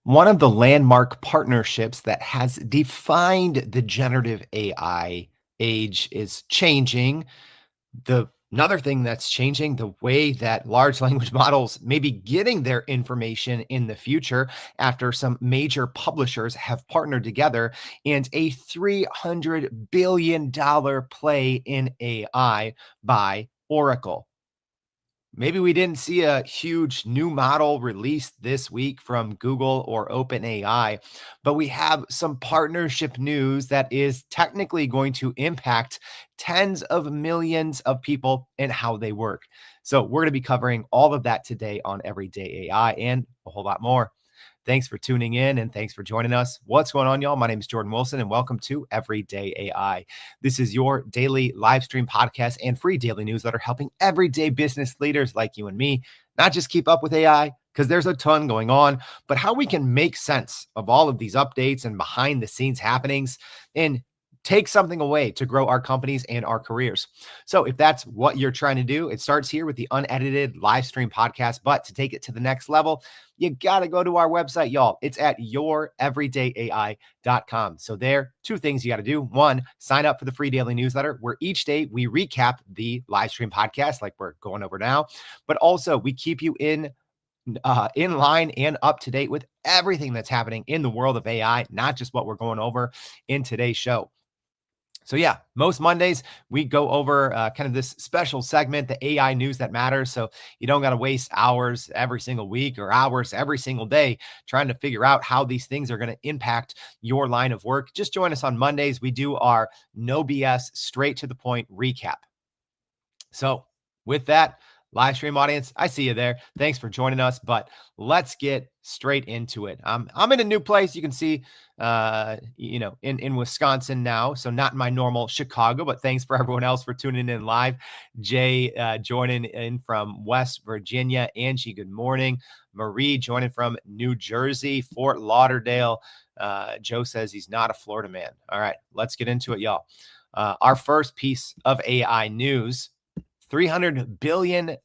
One of the landmark partnerships that has defined the generative AI age is changing. Another thing that's changing the way that large language models may be getting their information in the future after some major publishers have partnered together and a $300 billion play in AI by Oracle. Maybe we didn't see a huge new model released this week from Google or OpenAI, but we have some partnership news that is technically going to impact tens of millions of people and how they work. So, we're going to be covering all of that today on Everyday AI and a whole lot more. Thanks for tuning in and thanks for joining us. What's going on, y'all? My name is Jordan Wilson and welcome to Everyday AI. This is your daily live stream podcast and free daily newsletter helping everyday business leaders like you and me not just keep up with AI, because there's a ton going on, but how we can make sense of all of these updates and behind the scenes happenings and take something away to grow our companies and our careers. So if that's what you're trying to do, it starts here with the unedited live stream podcast. But to take it to the next level, you got to go to our website, y'all. It's at youreverydayai.com. So there, two things you got to do. One, sign up for the free daily newsletter where each day we recap the live stream podcast like we're going over now, but also we keep you in line and up to date with everything that's happening in the world of AI, not just what we're going over in today's show. So yeah, most Mondays we go over kind of this special segment, the AI news that matters. So you don't got to waste hours every single week or hours every single day trying to figure out how these things are going to impact your line of work. Just join us on Mondays. We do our no BS, straight to the point recap. So with that, live stream audience, I see you there. Thanks for joining us, but let's get straight into it. I'm in a new place. You can see, in Wisconsin now. So not in my normal Chicago, but thanks for everyone else for tuning in live. Jay joining in from West Virginia. Angie, good morning. Marie joining from New Jersey, Fort Lauderdale. Joe says he's not a Florida man. All right, let's get into it, y'all. Our first piece of AI news. $300 billion.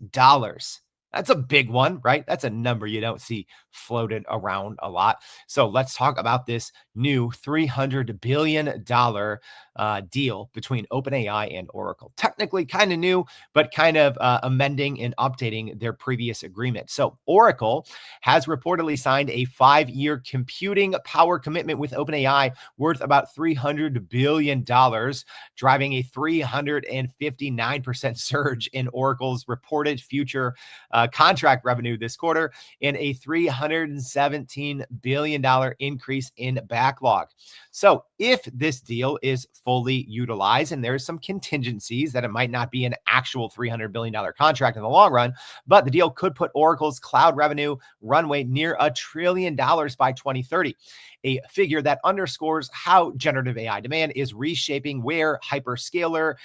That's a big one, right? That's a number you don't see floated around a lot. So let's talk about this new $300 billion deal between OpenAI and Oracle. Technically kind of new, but kind of amending and updating their previous agreement. So Oracle has reportedly signed a 5-year computing power commitment with OpenAI worth about $300 billion, driving a 359% surge in Oracle's reported future contract revenue this quarter and a $317 billion increase in backlog. So if this deal is fully utilized, and there's some contingencies that it might not be an actual $300 billion contract in the long run, but the deal could put Oracle's cloud revenue runway near $1 trillion by 2030, a figure that underscores how generative AI demand is reshaping where hyperscaler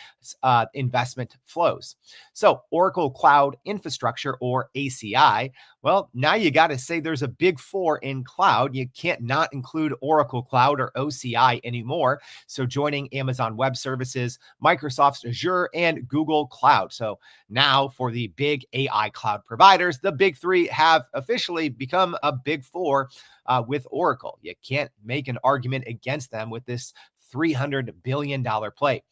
investment flows. So Oracle Cloud Infrastructure, or ACI, well, now you got to say there's a big four in cloud. You can't not include Oracle Cloud or OCI anymore. So joining Amazon Web Services, Microsoft's Azure, and Google Cloud. So now for the big AI cloud providers, the big three have officially become a big four with Oracle. You can't make an argument against them with this $300 billion play.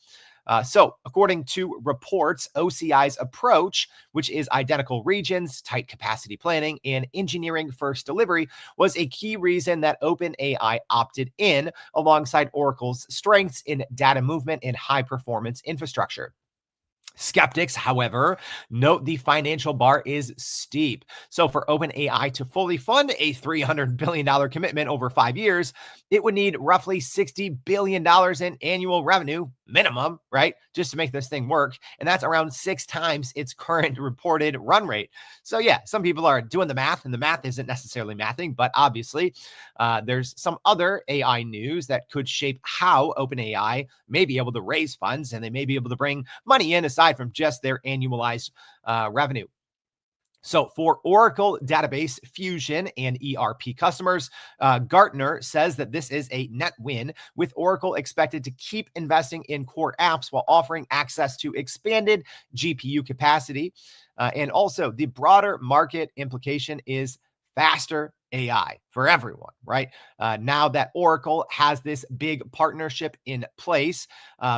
So according to reports, OCI's approach, which is identical regions, tight capacity planning, and engineering first delivery, was a key reason that OpenAI opted in alongside Oracle's strengths in data movement and high performance infrastructure. Skeptics, however, note the financial bar is steep. So for OpenAI to fully fund a $300 billion commitment over 5 years, it would need roughly $60 billion in annual revenue minimum, right? Just to make this thing work. And that's around 6 times its current reported run rate. So yeah, some people are doing the math, and the math isn't necessarily mathing, but obviously there's some other AI news that could shape how OpenAI may be able to raise funds, and they may be able to bring money in aside from just their annualized revenue. So for Oracle Database Fusion and ERP customers, Gartner says that this is a net win, with Oracle expected to keep investing in core apps while offering access to expanded GPU capacity. And also the broader market implication is faster AI for everyone, right? Now that Oracle has this big partnership in place,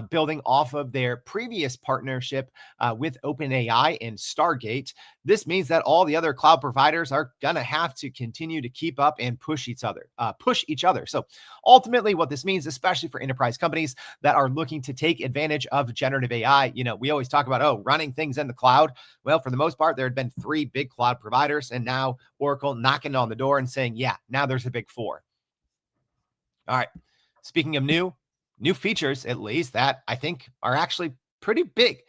building off of their previous partnership with OpenAI and Stargate, this means that all the other cloud providers are gonna have to continue to keep up and push each other. So ultimately, what this means, especially for enterprise companies that are looking to take advantage of generative AI, we always talk about running things in the cloud. Well, for the most part, there had been three big cloud providers, and now Oracle knocking on the door and saying, yeah, now there's a big four. All right. Speaking of new features, at least that I think are actually pretty big.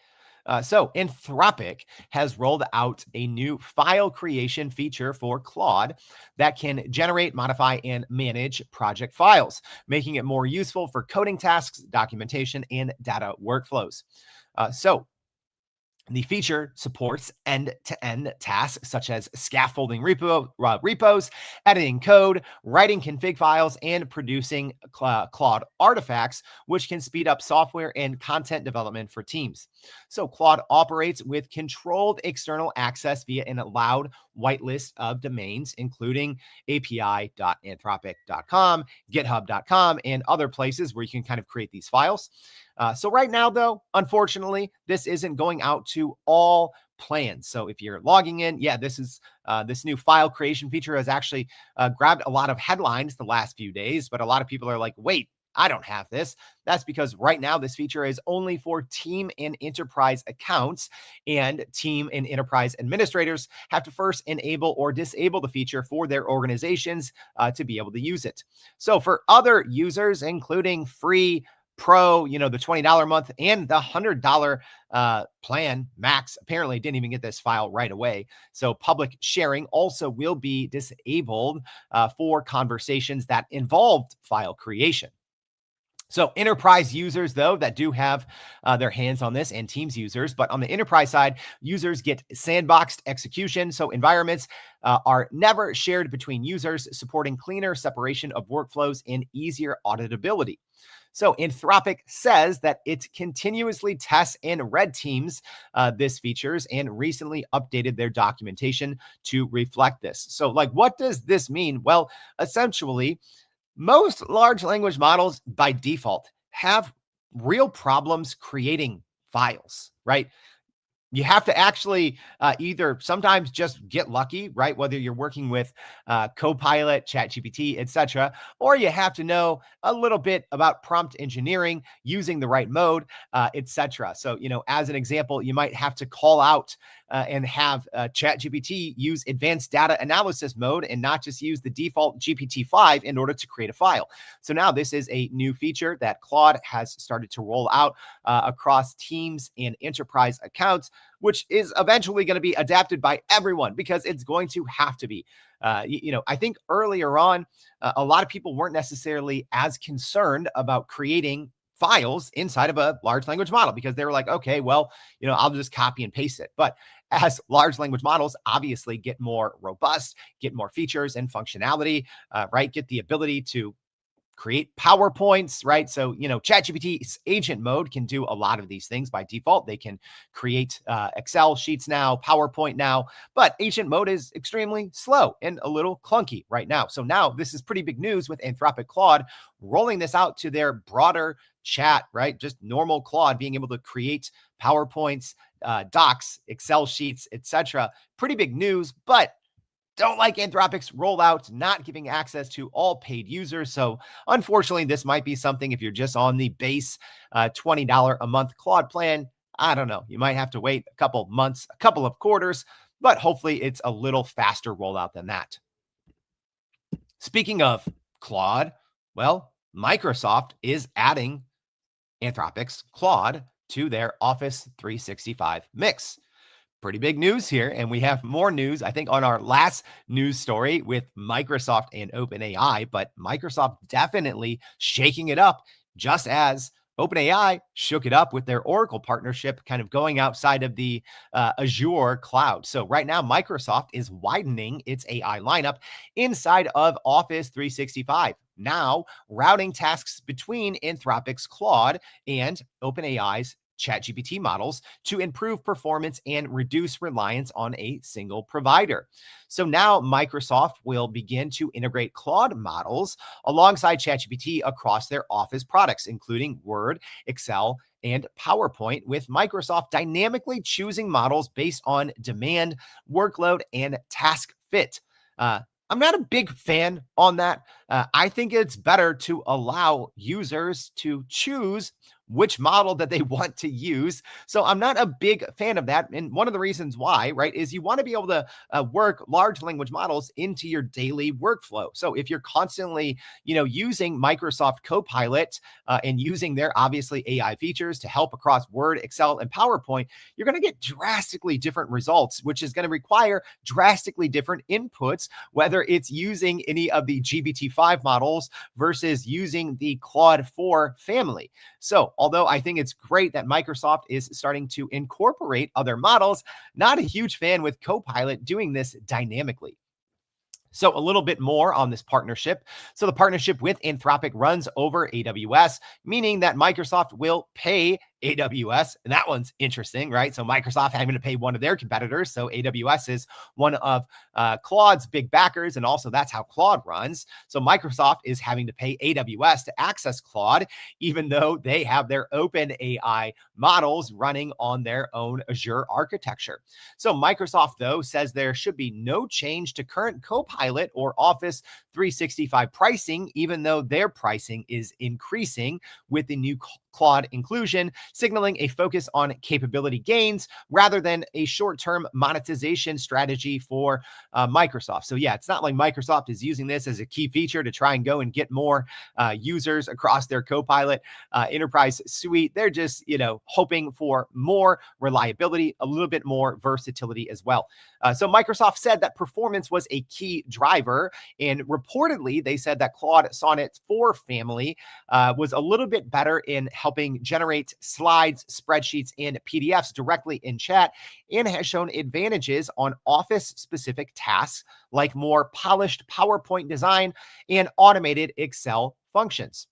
So Anthropic has rolled out a new file creation feature for Claude that can generate, modify, and manage project files, making it more useful for coding tasks, documentation, and data workflows. So the feature supports end-to-end tasks such as scaffolding repos, editing code, writing config files, and producing Claude artifacts, which can speed up software and content development for teams. So Claude operates with controlled external access via an allowed whitelist of domains, including api.anthropic.com, github.com, and other places where you can kind of create these files. So right now, though, unfortunately, this isn't going out to all plans. So if you're logging in, this new file creation feature has actually grabbed a lot of headlines the last few days, but a lot of people are like, wait, I don't have this. That's because right now this feature is only for team and enterprise accounts, and team and enterprise administrators have to first enable or disable the feature for their organizations to be able to use it. So for other users, including free Pro, the $20 a month and the $100 plan max, apparently didn't even get this file right away. So public sharing also will be disabled for conversations that involved file creation. So enterprise users, though, that do have their hands on this, and Teams users, but on the enterprise side, users get sandboxed execution. So environments are never shared between users, supporting cleaner separation of workflows and easier auditability. So Anthropic says that it continuously tests and red teams this features and recently updated their documentation to reflect this. So what does this mean? Well, essentially, most large language models by default have real problems creating files, right? You have to actually either sometimes just get lucky, right? Whether you're working with Copilot, ChatGPT, etc., or you have to know a little bit about prompt engineering, using the right mode, etc. So, as an example, you might have to call out and have ChatGPT use advanced data analysis mode and not just use the default GPT-5 in order to create a file. So now this is a new feature that Claude has started to roll out across teams and enterprise accounts, which is eventually going to be adapted by everyone because it's going to have to be. I think earlier on, a lot of people weren't necessarily as concerned about creating files inside of a large language model because they were like, okay, well, I'll just copy and paste it. But as large language models obviously get more robust, get more features and functionality, right, get the ability to create PowerPoints, right? So, ChatGPT's agent mode can do a lot of these things by default. They can create Excel sheets now, PowerPoint now, but agent mode is extremely slow and a little clunky right now. So now this is pretty big news with Anthropic Claude rolling this out to their broader chat, right? Just normal Claude being able to create PowerPoints, docs, Excel sheets, etc. Pretty big news, but don't like Anthropic's rollout, not giving access to all paid users. So unfortunately, this might be something if you're just on the base $20 a month Claude plan. I don't know. You might have to wait a couple months, a couple of quarters, but hopefully it's a little faster rollout than that. Speaking of Claude, well, Microsoft is adding Anthropic's Claude to their Office 365 mix. Pretty big news here. And we have more news, I think, on our last news story with Microsoft and OpenAI, but Microsoft definitely shaking it up, just as OpenAI shook it up with their Oracle partnership, kind of going outside of the Azure cloud. So right now, Microsoft is widening its AI lineup inside of Office 365. Now, routing tasks between Anthropic's Claude and OpenAI's ChatGPT models to improve performance and reduce reliance on a single provider. So now Microsoft will begin to integrate Claude models alongside ChatGPT across their Office products, including Word, Excel, and PowerPoint, with Microsoft dynamically choosing models based on demand, workload, and task fit. Uh, I'm not a big fan on that. I think it's better to allow users to choose which model that they want to use. So I'm not a big fan of that. And one of the reasons why, right, is you want to be able to work large language models into your daily workflow. So if you're constantly, using Microsoft Copilot and using their obviously AI features to help across Word, Excel, and PowerPoint, you're going to get drastically different results, which is going to require drastically different inputs, whether it's using any of the GPT-5 models versus using the Claude 4 family. So although I think it's great that Microsoft is starting to incorporate other models, not a huge fan with Copilot doing this dynamically. So a little bit more on this partnership. So the partnership with Anthropic runs over AWS, meaning that Microsoft will pay AWS. And that one's interesting, right? So Microsoft having to pay one of their competitors. So AWS is one of Claude's big backers. And also that's how Claude runs. So Microsoft is having to pay AWS to access Claude, even though they have their OpenAI models running on their own Azure architecture. So Microsoft, though, says there should be no change to current Copilot or Office 365 pricing, even though their pricing is increasing with the new Claude inclusion, signaling a focus on capability gains rather than a short-term monetization strategy for Microsoft. So yeah, it's not like Microsoft is using this as a key feature to try and go and get more users across their Copilot enterprise suite. They're just, hoping for more reliability, a little bit more versatility as well. So Microsoft said that performance was a key driver, and reportedly they said that Claude Sonnet 4 family was a little bit better in helping generate slides, spreadsheets, and PDFs directly in chat, and has shown advantages on Office-specific tasks like more polished PowerPoint design and automated Excel functions.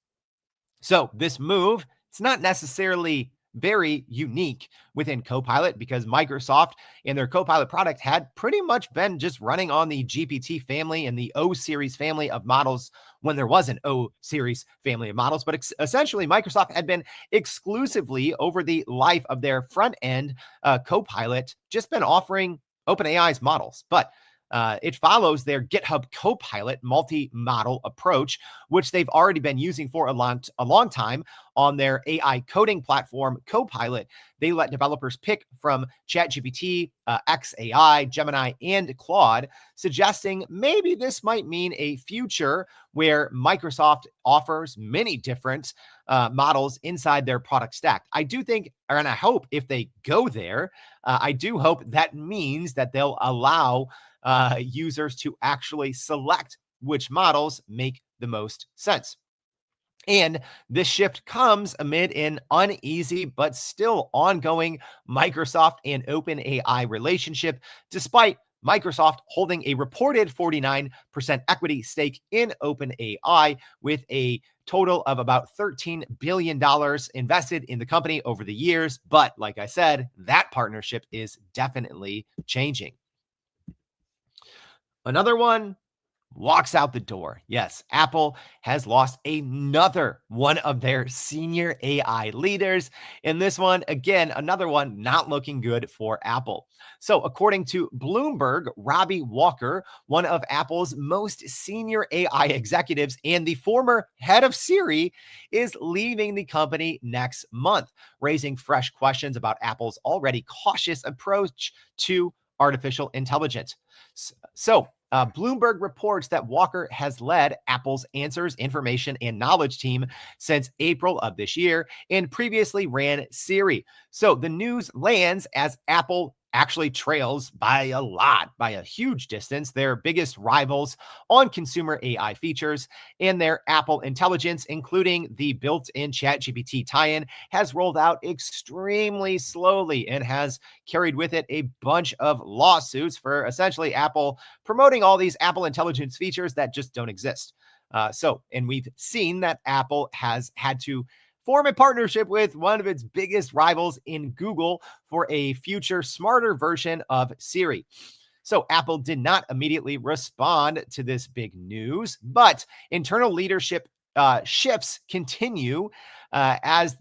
So this move, it's not necessarily very unique within Copilot, because Microsoft and their Copilot product had pretty much been just running on the GPT family and the O series family of models when there was an O series family of models. But essentially, Microsoft had been exclusively over the life of their front end Copilot just been offering OpenAI's models. But it follows their GitHub Copilot multi-model approach, which they've already been using for a long time on their AI coding platform, Copilot. They let developers pick from ChatGPT, xAI, Gemini, and Claude, suggesting maybe this might mean a future where Microsoft offers many different models inside their product stack. I do think, and I hope if they go there, I do hope that means that they'll allow users to actually select which models make the most sense. And this shift comes amid an uneasy but still ongoing Microsoft and OpenAI relationship, despite Microsoft holding a reported 49% equity stake in OpenAI, with a total of about $13 billion invested in the company over the years. But like I said, that partnership is definitely changing. Another one walks out the door. Yes, Apple has lost another one of their senior AI leaders. And this one, again, another one not looking good for Apple. So according to Bloomberg, Robbie Walker, one of Apple's most senior AI executives and the former head of Siri, is leaving the company next month, raising fresh questions about Apple's already cautious approach to artificial intelligence. So Bloomberg reports that Walker has led Apple's Answers, Information, and Knowledge team since April of this year and previously ran Siri. So the news lands as Apple actually trails by a huge distance, their biggest rivals on consumer AI features, and their Apple Intelligence, including the built-in ChatGPT tie-in, has rolled out extremely slowly and has carried with it a bunch of lawsuits for essentially Apple promoting all these Apple Intelligence features that just don't exist. And we've seen that Apple has had to form a partnership with one of its biggest rivals in Google for a future smarter version of Siri. So Apple did not immediately respond to this big news, but internal leadership shifts continue as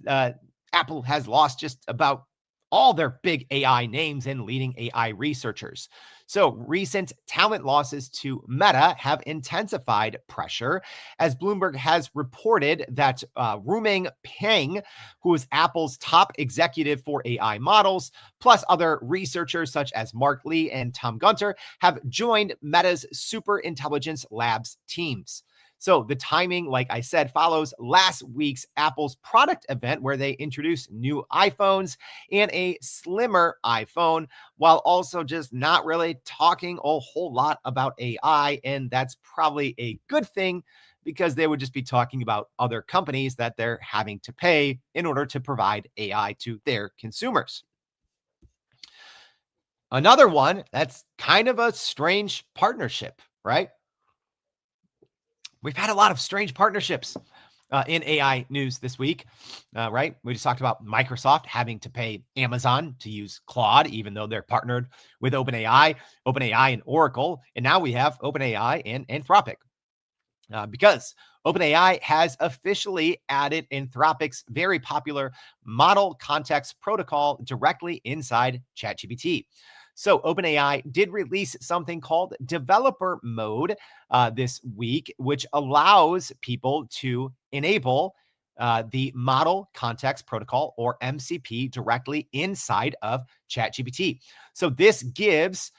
Apple has lost just about all their big AI names and leading AI researchers. So recent talent losses to Meta have intensified pressure, as Bloomberg has reported that Ruming Peng, who is Apple's top executive for AI models, plus other researchers such as Mark Lee and Tom Gunter, have joined Meta's Super Intelligence Labs teams. So the timing, like I said, follows last week's Apple's product event where they introduced new iPhones and a slimmer iPhone, while also just not really talking a whole lot about AI. And that's probably a good thing because they would just be talking about other companies that they're having to pay in order to provide AI to their consumers. Another one that's kind of a strange partnership, right? We've had a lot of strange partnerships in AI news this week, right? We just talked about Microsoft having to pay Amazon to use Claude, even though they're partnered with OpenAI and Oracle. And now we have OpenAI and Anthropic because OpenAI has officially added Anthropic's very popular model context protocol directly inside ChatGPT. So OpenAI did release something called developer mode this week, which allows people to enable the model context protocol or MCP directly inside of ChatGPT. So this gives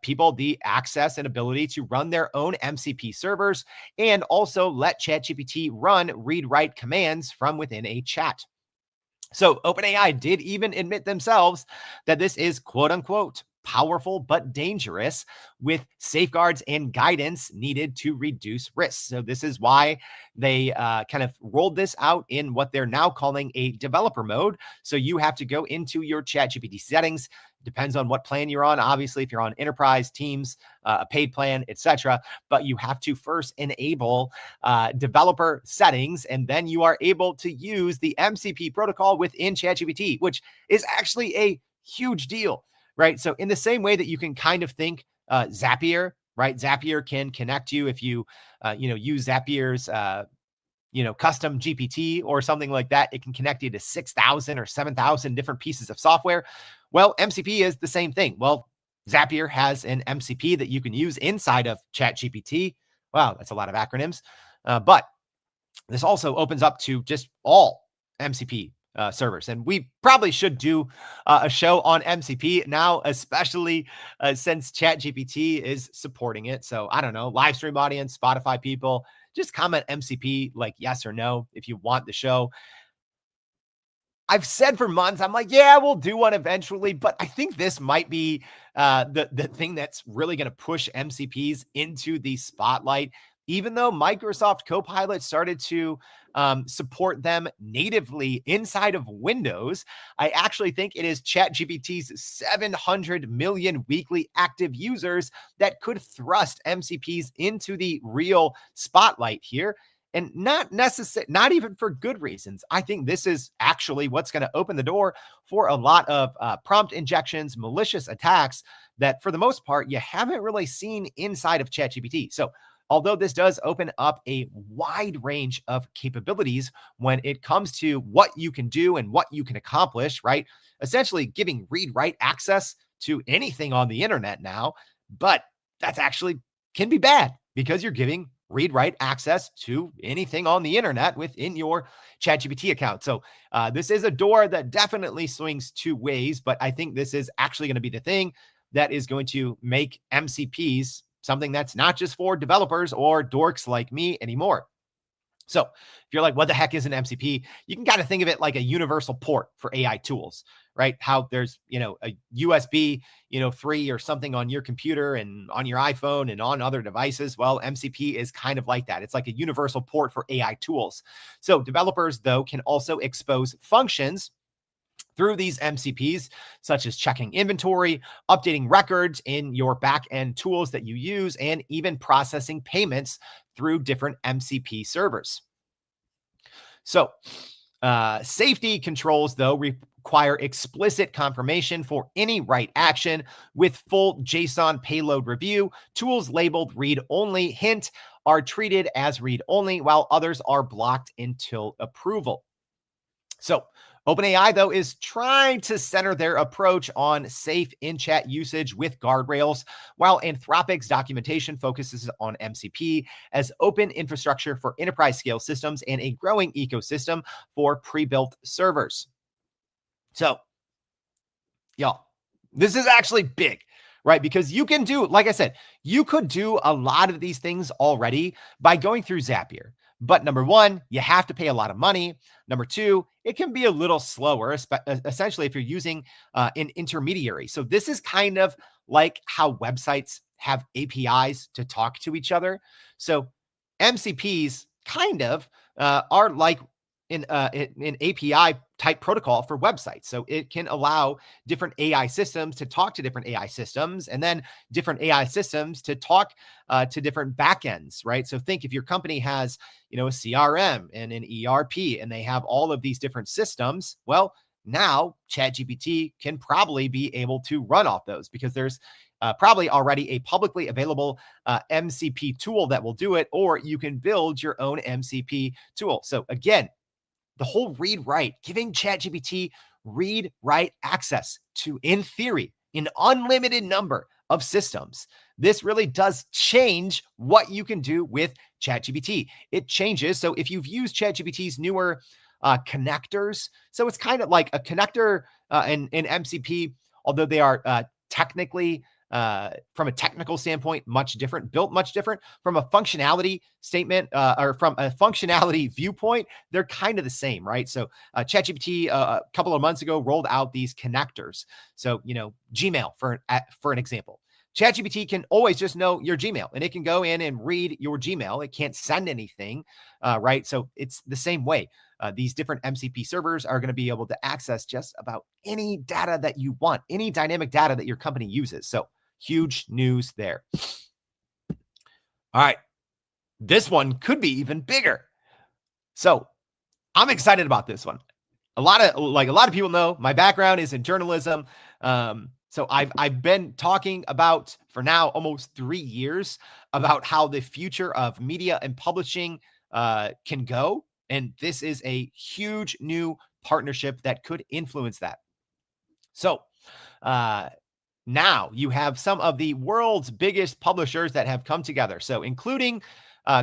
people the access and ability to run their own MCP servers and also let ChatGPT run read-write commands from within a chat. So OpenAI did even admit themselves that this is quote unquote powerful but dangerous, with safeguards and guidance needed to reduce risks. So this is why they kind of rolled this out in what they're now calling a developer mode. So you have to go into your ChatGPT settings. Depends on what plan you're on. Obviously, if you're on enterprise, teams, a paid plan, etc. But you have to first enable developer settings, and then you are able to use the MCP protocol within ChatGPT, which is actually a huge deal, right? So in the same way that you can kind of think Zapier, right? Zapier can connect you if you, use Zapier's custom GPT or something like that. It can connect you to 6,000 or 7,000 different pieces of software. Well, MCP is the same thing. Well, Zapier has an MCP that you can use inside of ChatGPT. Wow, that's a lot of acronyms. But this also opens up to just all MCP servers. And we probably should do a show on MCP now, especially since ChatGPT is supporting it. So I don't know, live stream audience, Spotify people, just comment MCP like yes or no if you want the show. I've said for months, I'm like, yeah, we'll do one eventually, but I think this might be the thing that's really going to push MCPs into the spotlight. Even though Microsoft Copilot started to support them natively inside of Windows, I actually think it is ChatGPT's 700 million weekly active users that could thrust MCPs into the real spotlight here. And not even for good reasons. I think this is actually what's going to open the door for a lot of prompt injections, malicious attacks that, for the most part, you haven't really seen inside of ChatGPT. So, although this does open up a wide range of capabilities when it comes to what you can do and what you can accomplish, right? Essentially, giving read-write access to anything on the internet now, but that's actually can be bad because you're giving read-write access to anything on the internet within your ChatGPT account. So this is a door that definitely swings two ways, but I think this is actually going to be the thing that is going to make MCPs something that's not just for developers or dorks like me anymore. So if you're like, what the heck is an MCP? You can kind of think of it like a universal port for AI tools, right? How there's, a USB, 3 or something on your computer and on your iPhone and on other devices. Well, MCP is kind of like that. It's like a universal port for AI tools. So developers, though, can also expose functions through these MCPs, such as checking inventory, updating records in your back-end tools that you use, and even processing payments through different MCP servers. So Safety controls, though, require explicit confirmation for any write action with full JSON payload review. Tools labeled read-only, hint, are treated as read-only, while others are blocked until approval. So OpenAI, though, is trying to center their approach on safe in-chat usage with guardrails, while Anthropic's documentation focuses on MCP as open infrastructure for enterprise-scale systems and a growing ecosystem for pre-built servers. So, y'all, this is actually big, right? Because you can do, like I said, you could do a lot of these things already by going through Zapier. But number one, you have to pay a lot of money. Number two, it can be a little slower, essentially if you're using an intermediary. So this is kind of like how websites have APIs to talk to each other. So MCPs kind of are like an API type protocol for websites. So it can allow different AI systems to talk to different AI systems, and then different AI systems to talk to different backends, right? So think if your company has, a CRM and an ERP, and they have all of these different systems, well, now ChatGPT can probably be able to run off those because there's probably already a publicly available MCP tool that will do it, or you can build your own MCP tool. So again, the whole read-write, giving ChatGPT read-write access to, in theory, an unlimited number of systems. This really does change what you can do with ChatGPT. It changes. So if you've used ChatGPT's newer connectors, so it's kind of like a connector in MCP, although they are technically from a technical standpoint, built much different from a functionality statement or from a functionality viewpoint, they're kind of the same, right? So ChatGPT a couple of months ago rolled out these connectors. So, Gmail for an example. ChatGPT can always just know your Gmail, and it can go in and read your Gmail. It can't send anything, right? So it's the same way. These different MCP servers are going to be able to access just about any data that you want, any dynamic data that your company uses. So huge news there. All right. This one could be even bigger. So I'm excited about this one. A lot of people know my background is in journalism. So I've been talking about for now almost 3 years about how the future of media and publishing can go. And this is a huge new partnership that could influence that. So now you have some of the world's biggest publishers that have come together. So including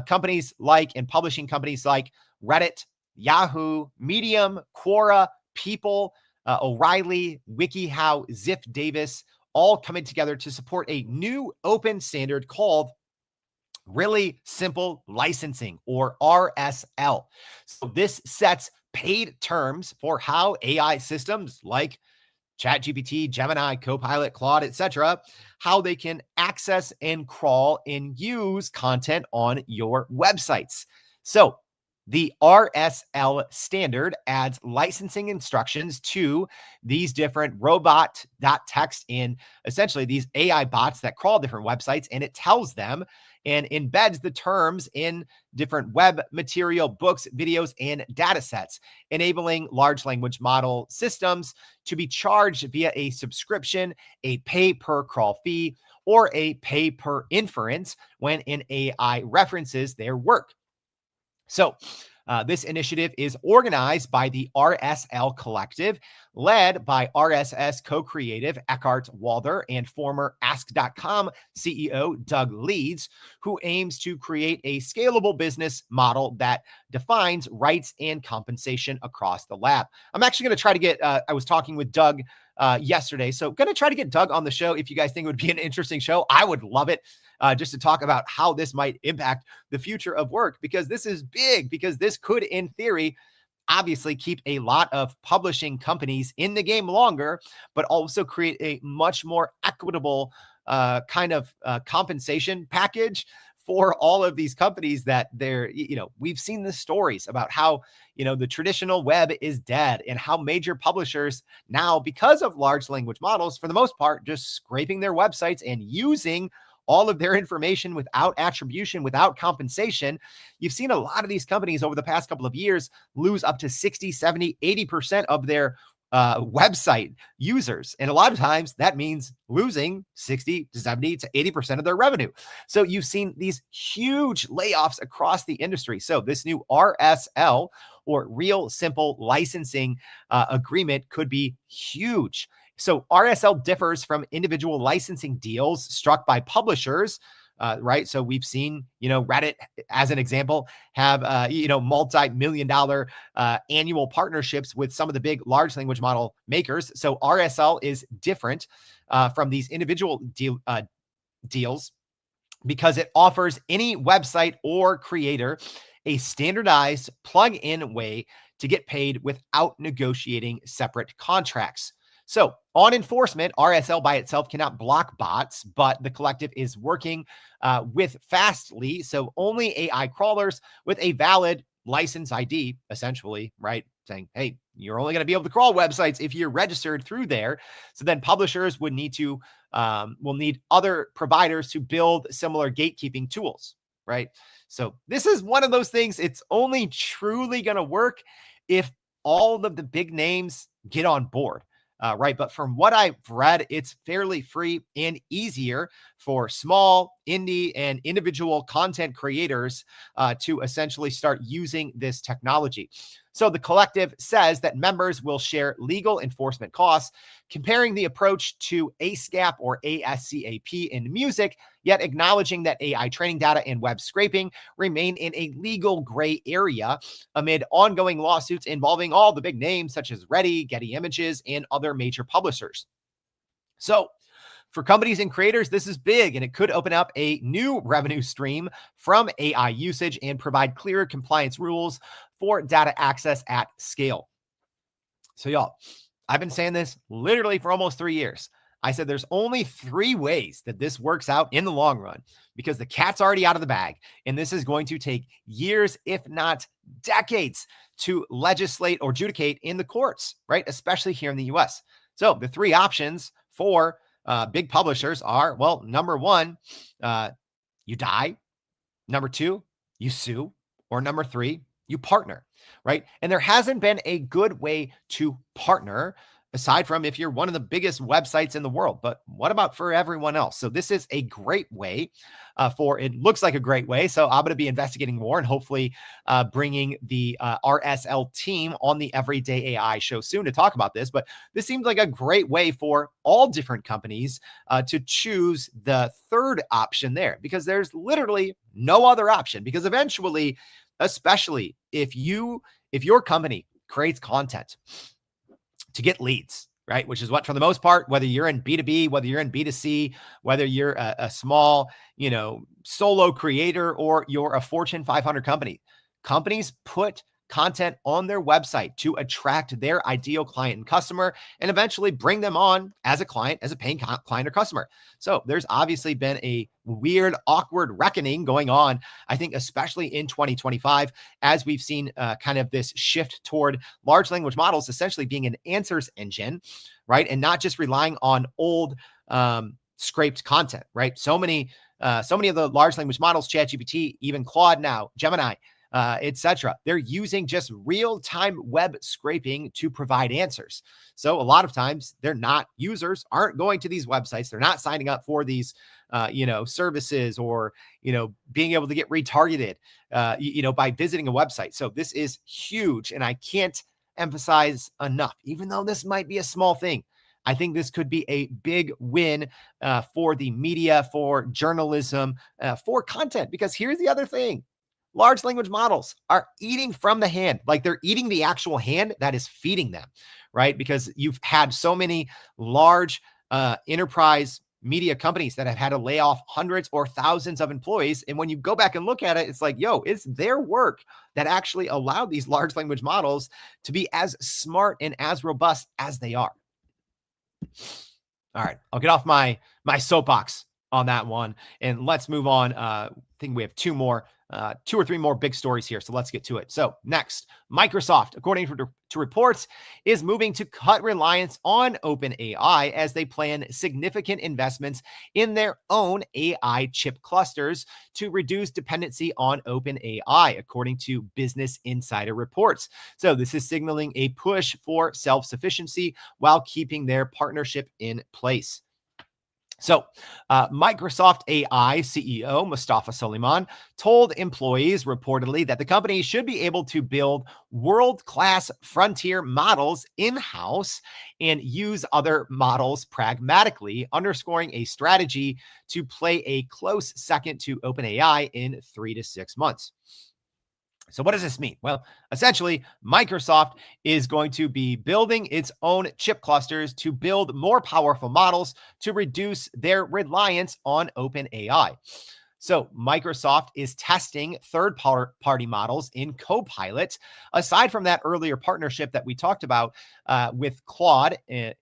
companies like and publishing companies like Reddit, Yahoo, Medium, Quora, People, O'Reilly, WikiHow, Ziff Davis, all coming together to support a new open standard called Really Simple Licensing, or RSL. So this sets paid terms for how AI systems like ChatGPT, Gemini, Copilot, Claude, etc., how they can access and crawl and use content on your websites. So the RSL standard adds licensing instructions to these different robot.txt and essentially these AI bots that crawl different websites, and it tells them and embeds the terms in different web material, books, videos, and data sets, enabling large language model systems to be charged via a subscription, a pay per crawl fee, or a pay per inference when an AI references their work. So this initiative is organized by the RSL Collective, led by RSS co-creative Eckhart Walder and former Ask.com CEO Doug Leeds, who aims to create a scalable business model that defines rights and compensation across the lab. I'm actually going to try to get, I was talking with Doug yesterday, so going to try to get Doug on the show. If you guys think it would be an interesting show, I would love it. Just to talk about how this might impact the future of work, because this is big, because this could, in theory, obviously keep a lot of publishing companies in the game longer, but also create a much more equitable kind of compensation package for all of these companies that they're, we've seen the stories about how, the traditional web is dead and how major publishers now, because of large language models, for the most part, just scraping their websites and using all of their information without attribution, without compensation. You've seen a lot of these companies over the past couple of years lose up to 60, 70, 80% of their website users. And a lot of times that means losing 60 to 70 to 80% of their revenue. So you've seen these huge layoffs across the industry. So this new RSL, or Real Simple Licensing agreement, could be huge. So RSL differs from individual licensing deals struck by publishers. Right. So we've seen, Reddit, as an example, have, multi-million-dollar annual partnerships with some of the big large language model makers. So RSL is different from these individual deals because it offers any website or creator a standardized plug-in way to get paid without negotiating separate contracts. So on enforcement, RSL by itself cannot block bots, but the collective is working with Fastly. So only AI crawlers with a valid license ID, essentially, right? Saying, hey, you're only going to be able to crawl websites if you're registered through there. So then publishers would need to, will need other providers to build similar gatekeeping tools, right? So this is one of those things. It's only truly going to work if all of the big names get on board. Right. But from what I've read, it's fairly free and easier for small, indie, and individual content creators to essentially start using this technology. So the collective says that members will share legal enforcement costs, comparing the approach to ASCAP or ASCAP in music, yet acknowledging that AI training data and web scraping remain in a legal gray area amid ongoing lawsuits involving all the big names such as Reddit, Getty Images, and other major publishers. So for companies and creators, this is big, and it could open up a new revenue stream from AI usage and provide clearer compliance rules for data access at scale. So y'all, I've been saying this literally for almost 3 years. I said there's only 3 ways that this works out in the long run because the cat's already out of the bag. And this is going to take years, if not decades, to legislate or adjudicate in the courts, right? Especially here in the US. So the 3 options for big publishers are, well, number 1, you die. Number 2, you sue. Or number 3, you partner, right? And there hasn't been a good way to partner aside from if you're one of the biggest websites in the world. But what about for everyone else? So this is a great way it looks like a great way. So I'm going to be investigating more and hopefully bringing the RSL team on the Everyday AI show soon to talk about this. But this seems like a great way for all different companies to choose the third option there, because there's literally no other option. Because eventually, especially if your company creates content to get leads, right? Which is what, for the most part, whether you're in B2B, whether you're in B2C, whether you're a small, solo creator, or you're a Fortune 500 company, companies put content on their website to attract their ideal client and customer and eventually bring them on as a client, as a paying client or customer. So there's obviously been a weird, awkward reckoning going on, I think, especially in 2025, as we've seen kind of this shift toward large language models essentially being an answers engine, right? And not just relying on old scraped content, right? So many of the large language models, ChatGPT, even Claude now, Gemini, etc. They're using just real-time web scraping to provide answers. So a lot of times users aren't going to these websites. They're not signing up for these, services or, being able to get retargeted, by visiting a website. So this is huge. And I can't emphasize enough, even though this might be a small thing, I think this could be a big win for the media, for journalism, for content, because here's the other thing. Large language models are eating from the hand, like they're eating the actual hand that is feeding them, right? Because you've had so many large enterprise media companies that have had to lay off hundreds or thousands of employees. And when you go back and look at it, it's like, it's their work that actually allowed these large language models to be as smart and as robust as they are. All right, I'll get off my soapbox on that one. And let's move on. I think we have two or three more big stories here. So let's get to it. So next, Microsoft, according to reports, is moving to cut reliance on OpenAI as they plan significant investments in their own AI chip clusters to reduce dependency on OpenAI, according to Business Insider reports. So this is signaling a push for self-sufficiency while keeping their partnership in place. So, Microsoft AI CEO Mustafa Suleyman told employees reportedly that the company should be able to build world-class frontier models in-house and use other models pragmatically, underscoring a strategy to play a close second to OpenAI in 3 to 6 months. So what does this mean? Well, essentially, Microsoft is going to be building its own chip clusters to build more powerful models to reduce their reliance on OpenAI. So Microsoft is testing third-party models in Copilot. Aside from that earlier partnership that we talked about with Claude in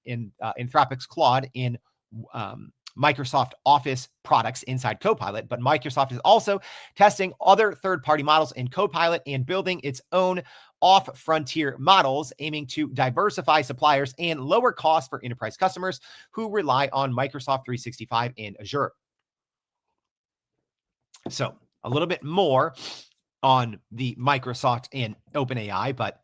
Anthropic's Claude in Microsoft Office products inside Copilot, but Microsoft is also testing other third-party models in Copilot and building its own off-frontier models, aiming to diversify suppliers and lower costs for enterprise customers who rely on Microsoft 365 and Azure. So a little bit more on the Microsoft and OpenAI, but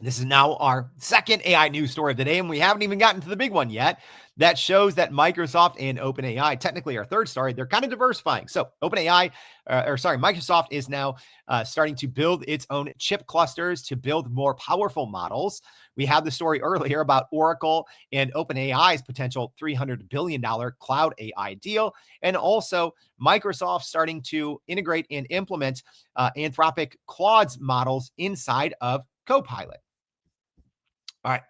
this is now our second AI news story of the day, and we haven't even gotten to the big one yet. That shows that Microsoft and OpenAI, technically our third story, they're kind of diversifying. So Microsoft is now starting to build its own chip clusters to build more powerful models. We had the story earlier about Oracle and OpenAI's potential $300 billion cloud AI deal, and also Microsoft starting to integrate and implement Anthropic Claude's models inside of Copilot. All right,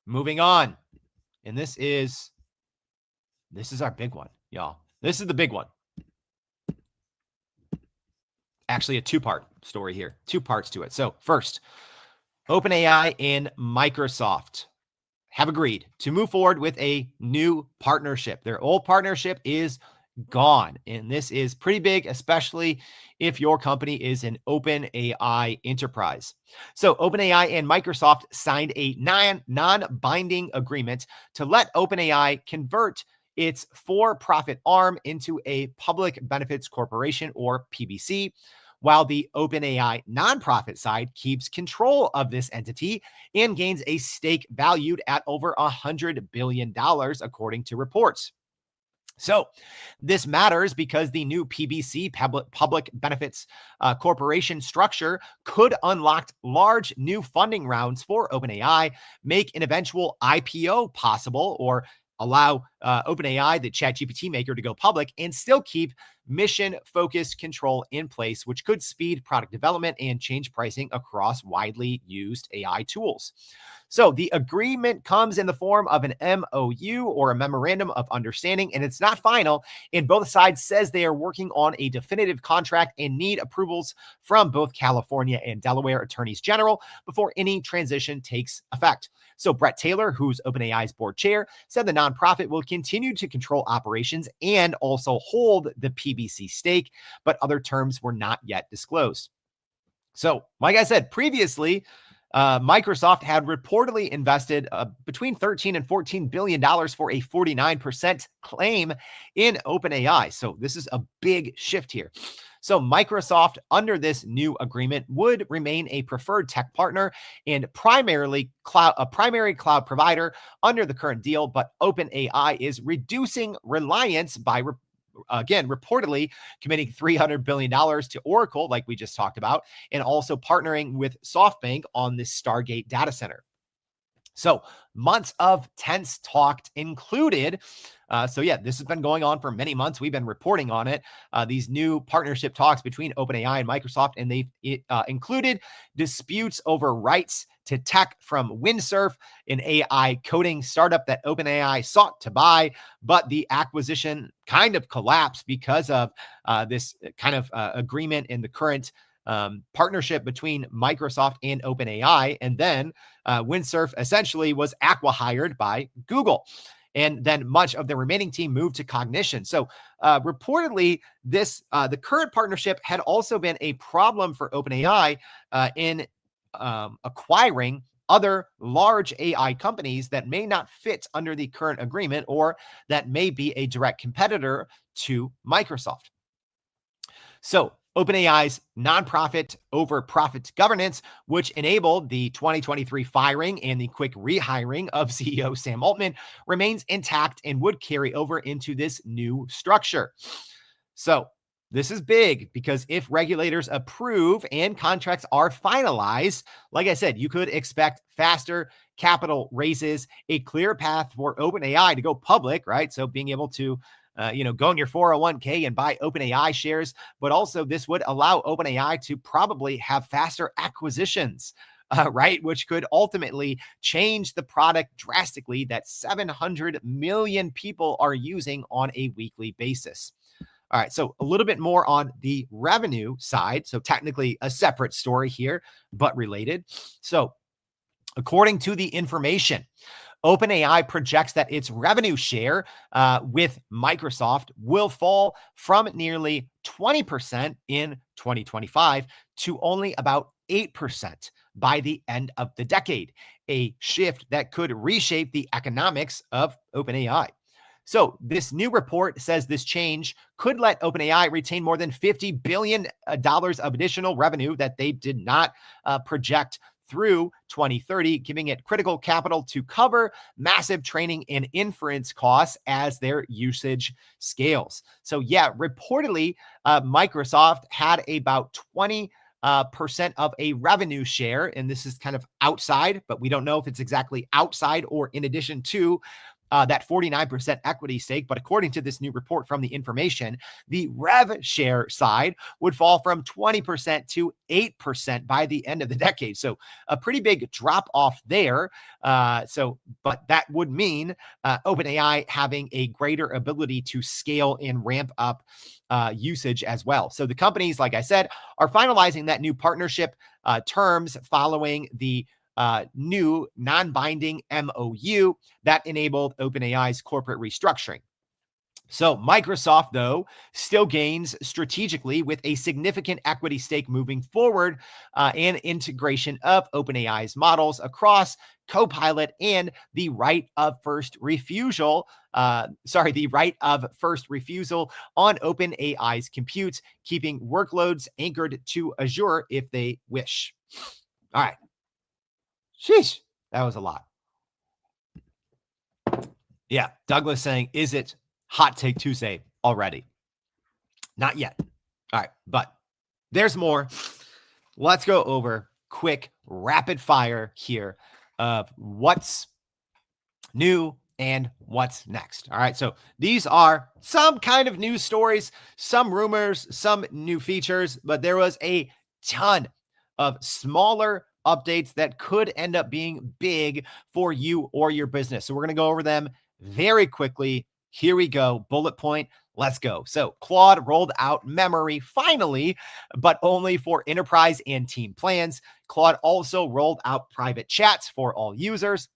moving on. And this is our big one, y'all. This is the big one. Actually, a two-part story here, 2 parts to it. So first, OpenAI and Microsoft have agreed to move forward with a new partnership. Their old partnership is gone. And this is pretty big, especially if your company is an OpenAI enterprise. So OpenAI and Microsoft signed a non-binding agreement to let OpenAI convert its for-profit arm into a public benefits corporation, or PBC, while the OpenAI nonprofit side keeps control of this entity and gains a stake valued at over $100 billion, according to reports. So this matters because the new PBC, Public Benefits Corporation structure, could unlock large new funding rounds for OpenAI, make an eventual IPO possible, or allow OpenAI, the ChatGPT maker, to go public and still keep mission-focused control in place, which could speed product development and change pricing across widely used AI tools. So the agreement comes in the form of an MOU, or a memorandum of understanding, and it's not final. And both sides says they are working on a definitive contract and need approvals from both California and Delaware attorneys general before any transition takes effect. So Brett Taylor, who's OpenAI's board chair, said the nonprofit will continue to control operations and also hold the PBC stake, but other terms were not yet disclosed. So, like I said previously, Microsoft had reportedly invested between $13 and $14 billion for a 49% claim in OpenAI. So this is a big shift here. So Microsoft, under this new agreement, would remain a preferred tech partner and a primary cloud provider under the current deal, but OpenAI is reducing reliance by reportedly committing $300 billion to Oracle, like we just talked about, and also partnering with SoftBank on this Stargate data center. So months of tense talk included. This has been going on for many months. We've been reporting on it. These new partnership talks between OpenAI and Microsoft, and they've included disputes over rights to tech from Windsurf, an AI coding startup that OpenAI sought to buy, but the acquisition kind of collapsed because of this kind of agreement in the current partnership between Microsoft and OpenAI. And then Windsurf essentially was acqui-hired by Google. and then much of the remaining team moved to Cognition. So reportedly, the current partnership had also been a problem for OpenAI in acquiring other large AI companies that may not fit under the current agreement or that may be a direct competitor to Microsoft. So OpenAI's nonprofit over profit governance, which enabled the 2023 firing and the quick rehiring of CEO Sam Altman, remains intact and would carry over into this new structure. So this is big because if regulators approve and contracts are finalized, like I said, you could expect faster capital raises, a clear path for OpenAI to go public, right? So being able to go in your 401k and buy OpenAI shares, but also this would allow OpenAI to probably have faster acquisitions, right? Which could ultimately change the product drastically that 700 million people are using on a weekly basis. All right, so a little bit more on the revenue side. So technically a separate story here, but related. So according to the information, OpenAI projects that its revenue share with Microsoft will fall from nearly 20% in 2025 to only about 8% by the end of the decade, a shift that could reshape the economics of OpenAI. So this new report says this change could let OpenAI retain more than $50 billion of additional revenue that they did not project through 2030, giving it critical capital to cover massive training and inference costs as their usage scales. So yeah, reportedly, Microsoft had about 20% of a revenue share, and this is kind of outside, but we don't know if it's exactly outside or in addition to that 49% equity stake. But according to this new report from the information, the rev share side would fall from 20% to 8% by the end of the decade. So a pretty big drop off there. But that would mean OpenAI having a greater ability to scale and ramp up usage as well. So the companies, like I said, are finalizing that new partnership terms following the new non-binding MOU that enabled OpenAI's corporate restructuring. So Microsoft, though, still gains strategically with a significant equity stake moving forward and integration of OpenAI's models across Copilot and the right of first refusal. The right of first refusal on OpenAI's compute, keeping workloads anchored to Azure if they wish. All right. Sheesh, that was a lot. Yeah, Douglas saying, is it Hot Take Tuesday already? Not yet. All right, but there's more. Let's go over quick rapid fire here of what's new and what's next. All right, so these are some kind of news stories, some rumors, some new features, but there was a ton of smaller updates that could end up being big for you or your business. So we're going to go over them very quickly. Here we go. Bullet point. Let's go. So Claude rolled out memory finally, but only for enterprise and team plans. Claude also rolled out private chats for all users.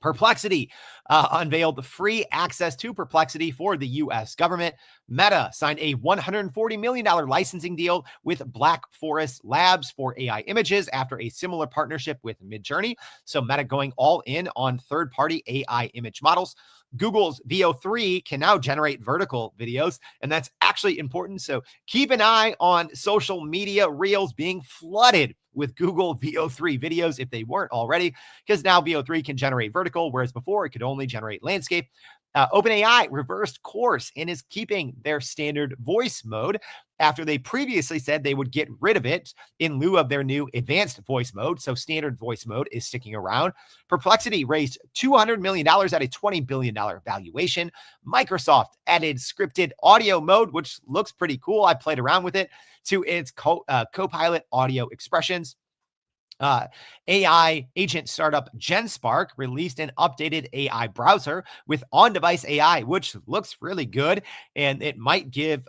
Perplexity unveiled free access to Perplexity for the U.S. government. Meta signed a $140 million licensing deal with Black Forest Labs for AI images after a similar partnership with Midjourney. So Meta going all in on third-party AI image models. Google's VO3 can now generate vertical videos, and that's actually important. So keep an eye on social media reels being flooded with Google VO3 videos if they weren't already, because now VO3 can generate vertical, whereas before it could only generate landscape. OpenAI reversed course and is keeping their standard voice mode after they previously said they would get rid of it in lieu of their new advanced voice mode. So standard voice mode is sticking around. Perplexity raised $200 million at a $20 billion valuation. Microsoft added scripted audio mode, which looks pretty cool. I played around with it, to its Copilot audio expressions. AI agent startup GenSpark released an updated AI browser with on-device AI, which looks really good, and it might give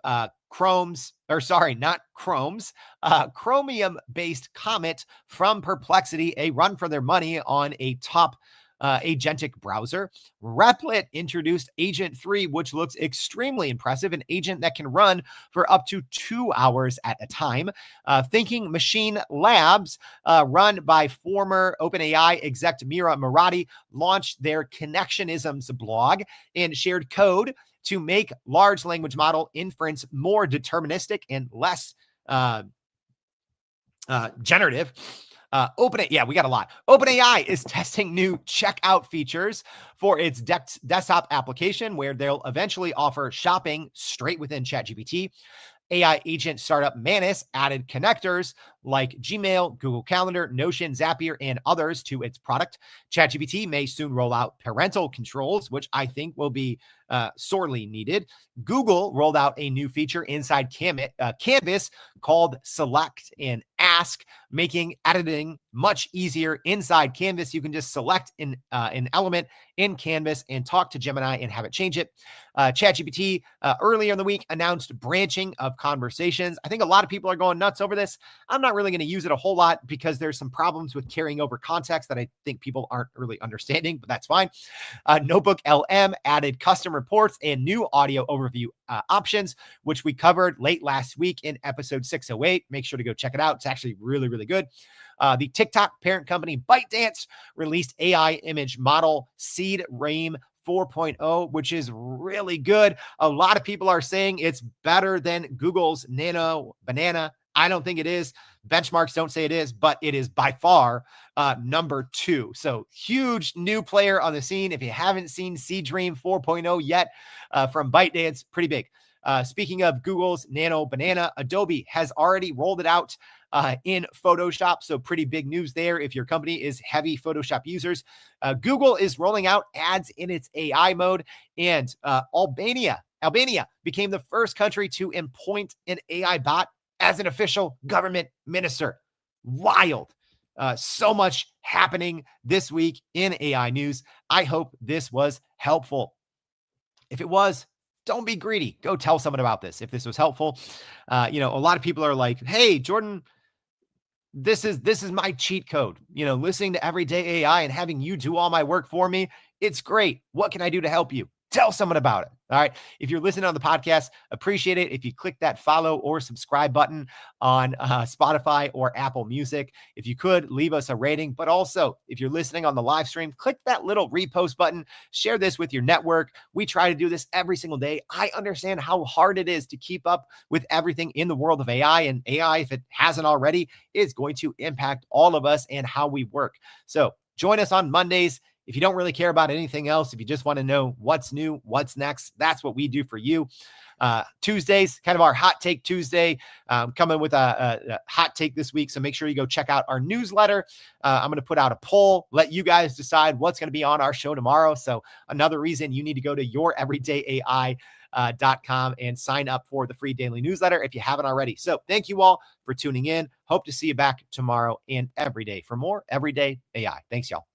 Chromium-based Comet from Perplexity a run for their money on a top agentic browser. Replit introduced Agent 3, which looks extremely impressive, an agent that can run for up to 2 hours at a time. Thinking Machine Labs, run by former OpenAI exec Mira Murati, launched their Connectionisms blog and shared code to make large language model inference more deterministic and less generative. We got a lot. OpenAI is testing new checkout features for its desktop application, where they'll eventually offer shopping straight within ChatGPT. AI agent startup Manus added connectors like Gmail, Google Calendar, Notion, Zapier, and others to its product. ChatGPT may soon roll out parental controls, which I think will be sorely needed. Google rolled out a new feature inside Canvas called Select and Ask, making editing much easier inside Canvas. You can just select an element in Canvas and talk to Gemini and have it change it. ChatGPT earlier in the week announced branching of conversations. I think a lot of people are going nuts over this. I'm not really going to use it a whole lot because there's some problems with carrying over context that I think people aren't really understanding, but that's fine. Notebook LM added custom reports and new audio overview options, which we covered late last week in episode 608. Make sure to go check it out. It's actually really, really good. The TikTok parent company ByteDance released AI image model Seed Rame 4.0, which is really good. A lot of people are saying it's better than Google's Nano Banana. I don't think it is. Benchmarks don't say it is, but it is by far number 2. So huge new player on the scene. If you haven't seen Seed Dream 4.0 yet from ByteDance, pretty big. Speaking of Google's Nano Banana, Adobe has already rolled it out in Photoshop. So pretty big news there if your company is heavy Photoshop users. Google is rolling out ads in its AI mode, and Albania became the first country to appoint an AI bot as an official government minister. Wild. So much happening this week in AI news. I hope this was helpful. If it was, don't be greedy. Go tell someone about this. If this was helpful, a lot of people are like, "Hey, Jordan, this is my cheat code. Listening to Everyday AI and having you do all my work for me. It's great. What can I do to help you?" Tell someone about it. All right. If you're listening on the podcast, appreciate it if you click that follow or subscribe button on Spotify or Apple Music. If you could, leave us a rating. But also, if you're listening on the live stream, click that little repost button. Share this with your network. We try to do this every single day. I understand how hard it is to keep up with everything in the world of AI. And AI, if it hasn't already, is going to impact all of us and how we work. So join us on Mondays. If you don't really care about anything else, if you just want to know what's new, what's next, that's what we do for you. Tuesdays, kind of our hot take Tuesday, coming with a hot take this week. So make sure you go check out our newsletter. I'm going to put out a poll, let you guys decide what's going to be on our show tomorrow. So another reason you need to go to youreverydayai.com and sign up for the free daily newsletter if you haven't already. So thank you all for tuning in. Hope to see you back tomorrow and every day for more Everyday AI. Thanks, y'all.